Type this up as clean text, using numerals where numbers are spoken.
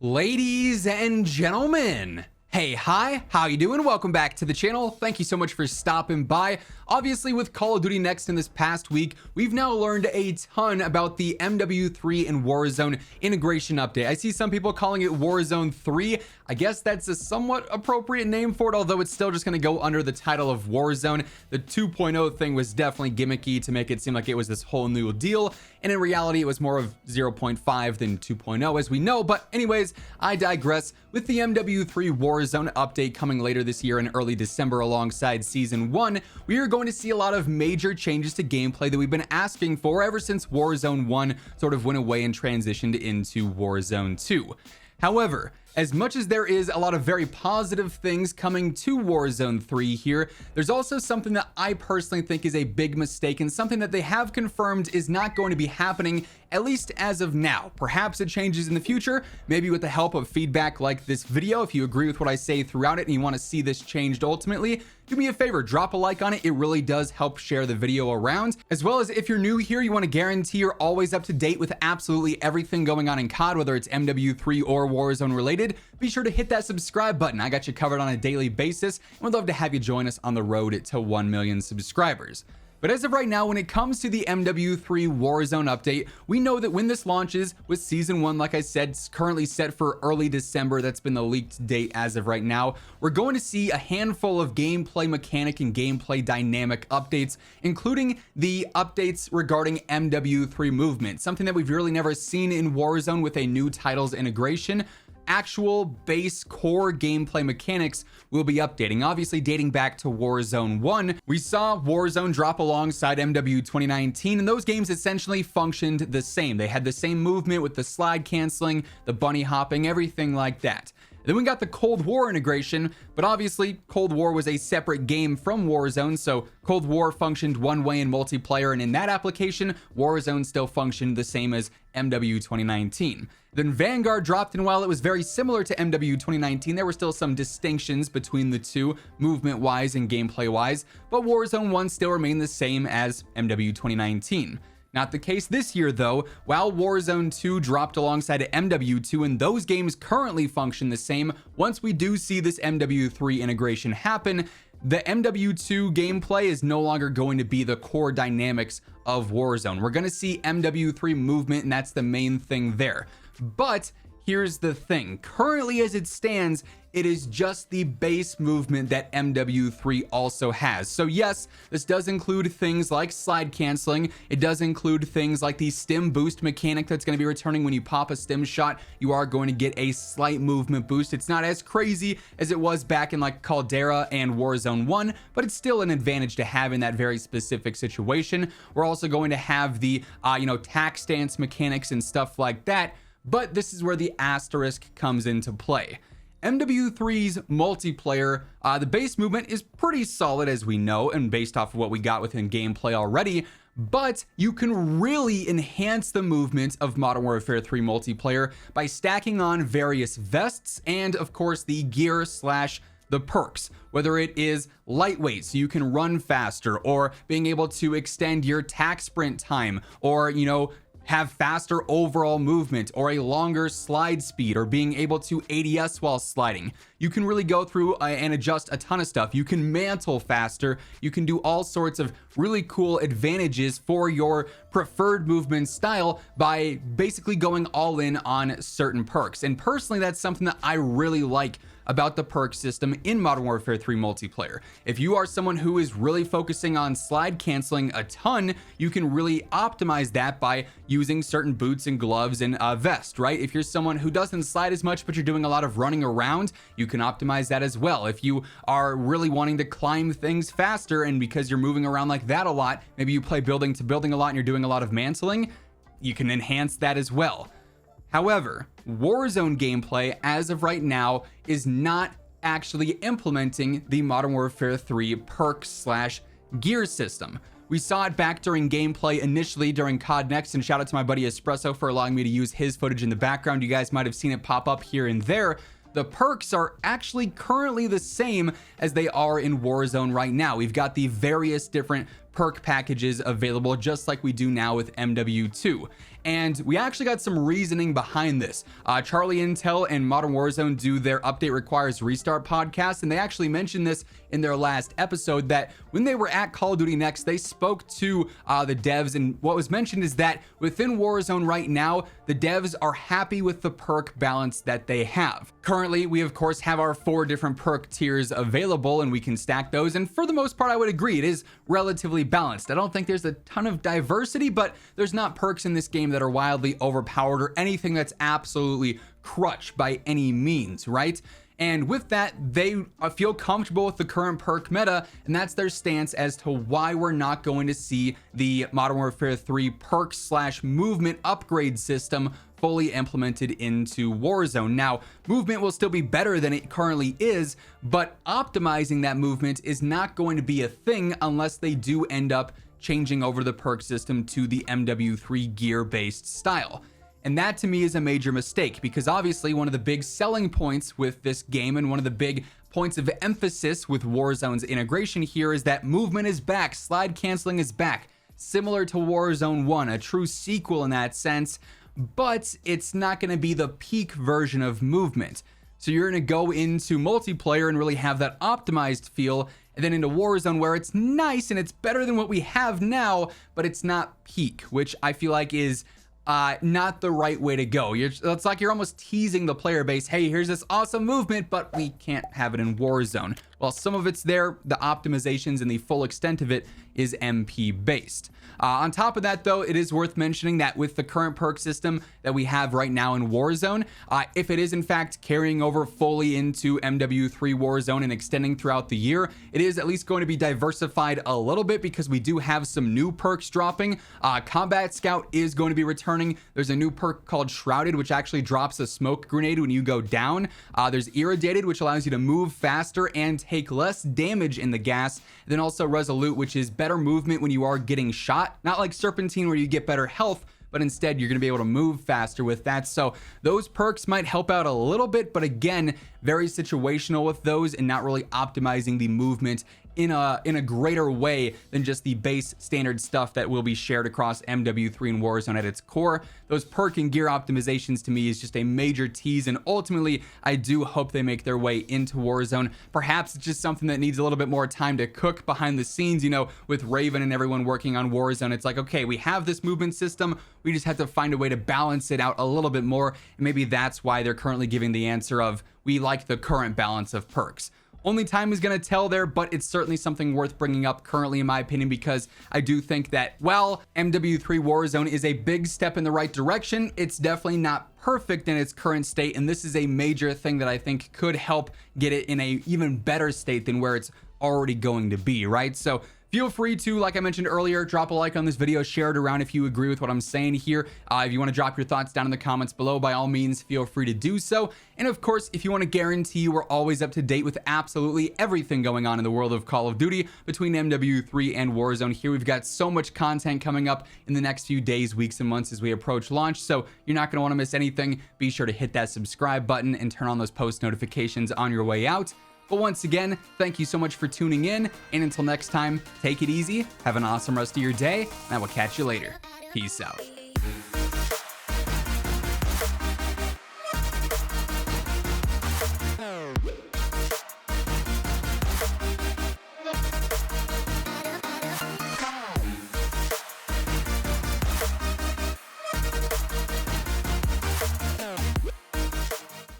Ladies and gentlemen, hey, hi, how you doing? Welcome back to the channel. Thank you so much for stopping by. Obviously, with Call of Duty Next in this past week, we've now learned a ton about the MW3 and Warzone integration update. I see some people calling it Warzone 3. I guess that's a somewhat appropriate name for it, although it's still just going to go under the title of Warzone. The 2.0 thing was definitely gimmicky to make it seem like it was this whole new deal, and in reality, it was more of 0.5 than 2.0, as we know. But anyways, I digress. With the MW3 Warzone update coming later this year in early December alongside Season 1, we are going to see a lot of major changes to gameplay that we've been asking for ever since Warzone 1 sort of went away and transitioned into Warzone 2. However, as much as there is a lot of very positive things coming to Warzone 3 here, there's also something that I personally think is a big mistake and something that they have confirmed is not going to be happening, at least as of now. Perhaps it changes in the future, maybe with the help of feedback like this video. If you agree with what I say throughout it and you want to see this changed ultimately, do me a favor, drop a like on it. It really does help share the video around. As well as if you're new here, you want to guarantee you're always up to date with absolutely everything going on in COD, whether it's MW3 or Warzone related, be sure to hit that subscribe button. I got you covered on a daily basis, and would love to have you join us on the road to 1 million subscribers. But as of right now, when it comes to the MW3 Warzone update, we know that when this launches with Season 1, like I said, it's currently set for early December. That's been the leaked date as of right now. We're going to see a handful of gameplay mechanic and gameplay dynamic updates, including the updates regarding MW3 movement, something that we've really never seen in Warzone with a new titles integration. Actual base core gameplay mechanics will be updating. Obviously, dating back to Warzone 1, we saw Warzone drop alongside MW 2019, and those games essentially functioned the same. They had the same movement with the slide canceling, the bunny hopping, everything like that. Then we got the Cold War integration, but obviously Cold War was a separate game from Warzone, so Cold War functioned one way in multiplayer, and in that application, Warzone still functioned the same as MW 2019. Then Vanguard dropped, and while it was very similar to MW 2019, there were still some distinctions between the two, movement-wise and gameplay-wise, but Warzone 1 still remained the same as MW 2019. Not the case this year, though. While Warzone 2 dropped alongside MW2 and those games currently function the same, once we do see this MW3 integration happen, the MW2 gameplay is no longer going to be the core dynamics of Warzone. We're going to see MW3 movement, and that's the main thing there. But here's the thing. Currently, as it stands, it is just the base movement that MW3 also has. So yes, this does include things like slide canceling. It does include things like the stim boost mechanic that's going to be returning when you pop a stim shot. You are going to get a slight movement boost. It's not as crazy as it was back in like Caldera and Warzone 1, but it's still an advantage to have in that very specific situation. We're also going to have the, tack stance mechanics and stuff like that. But this is where the asterisk comes into play. MW3's multiplayer, the base movement is pretty solid as we know, and based off of what we got within gameplay already, but you can really enhance the movement of Modern Warfare 3 multiplayer by stacking on various vests and of course the gear / the perks, whether it is lightweight so you can run faster, or being able to extend your tack sprint time, or have faster overall movement, or a longer slide speed, or being able to ADS while sliding. You can really go through and adjust a ton of stuff. You can mantle faster. You can do all sorts of really cool advantages for your preferred movement style by basically going all in on certain perks. And personally, that's something that I really like about the perk system in Modern Warfare 3 multiplayer. If you are someone who is really focusing on slide canceling a ton, you can really optimize that by using certain boots and gloves and a vest, right? If you're someone who doesn't slide as much, but you're doing a lot of running around, you can optimize that as well. If you are really wanting to climb things faster, and because you're moving around like that a lot, maybe you play building to building a lot and you're doing a lot of mantling, you can enhance that as well. However, Warzone gameplay as of right now is not actually implementing the Modern Warfare 3 perk / gear system. We saw it back during gameplay initially during COD Next, and shout out to my buddy Espresso for allowing me to use his footage in the background. You guys might have seen it pop up here and there. The perks are actually currently the same as they are in Warzone right now. We've got the various different perk packages available, just like we do now with MW2. And we actually got some reasoning behind this. Charlie Intel and Modern Warzone do their Update Requires Restart podcast, and they actually mentioned this in their last episode, that when they were at Call of Duty Next, they spoke to the devs, and what was mentioned is that within Warzone right now, the devs are happy with the perk balance that they have. Currently, we of course have our 4 different perk tiers available, and we can stack those, and for the most part, I would agree, it is relatively balanced. I don't think there's a ton of diversity, but there's not perks in this game that are wildly overpowered or anything that's absolutely crutch by any means, right? And with that, they feel comfortable with the current perk meta, and that's their stance as to why we're not going to see the Modern Warfare 3 perk/movement upgrade system fully implemented into Warzone. Now, movement will still be better than it currently is, but optimizing that movement is not going to be a thing unless they do end up changing over the perk system to the MW3 gear-based style. And that to me is a major mistake, because obviously one of the big selling points with this game and one of the big points of emphasis with Warzone's integration here is that movement is back, slide canceling is back, similar to Warzone 1, a true sequel in that sense, but it's not going to be the peak version of movement. So you're going to go into multiplayer and really have that optimized feel, and then into Warzone where it's nice and it's better than what we have now, but it's not peak, which I feel like is not the right way to go. It's like you're almost teasing the player base, hey, here's this awesome movement, but we can't have it in Warzone. Well, some of it's there, the optimizations and the full extent of it is MP based. On top of that, though, it is worth mentioning that with the current perk system that we have right now in Warzone, if it is in fact carrying over fully into MW3 Warzone and extending throughout the year, it is at least going to be diversified a little bit, because we do have some new perks dropping. Combat Scout is going to be returning. There's a new perk called Shrouded, which actually drops a smoke grenade when you go down. There's Irradiated, which allows you to move faster and take less damage in the gas. And then also Resolute, which is better movement when you are getting shot. Not like Serpentine where you get better health, but instead you're going to be able to move faster with that. So those perks might help out a little bit, but again, very situational with those and not really optimizing the movement in a greater way than just the base standard stuff that will be shared across MW3 and Warzone at its core. Those perk and gear optimizations to me is just a major tease, and ultimately I do hope they make their way into Warzone. Perhaps it's just something that needs a little bit more time to cook behind the scenes, you know, with Raven and everyone working on Warzone. It's like, okay, we have this movement system, we just have to find a way to balance it out a little bit more, and maybe that's why they're currently giving the answer of, we like the current balance of perks. Only time is going to tell there, but it's certainly something worth bringing up currently in my opinion, because I do think that while MW3 Warzone is a big step in the right direction, it's definitely not perfect in its current state, and this is a major thing that I think could help get it in a even better state than where it's already going to be, right? So feel free to, like I mentioned earlier, drop a like on this video, share it around if you agree with what I'm saying here. If you want to drop your thoughts down in the comments below, by all means, feel free to do so. And of course, if you want to guarantee we're always up to date with absolutely everything going on in the world of Call of Duty between MW3 and Warzone, here we've got so much content coming up in the next few days, weeks, and months as we approach launch. So you're not going to want to miss anything. Be sure to hit that subscribe button and turn on those post notifications on your way out. But once again, thank you so much for tuning in, and until next time, take it easy, have an awesome rest of your day, and I will catch you later. Peace out.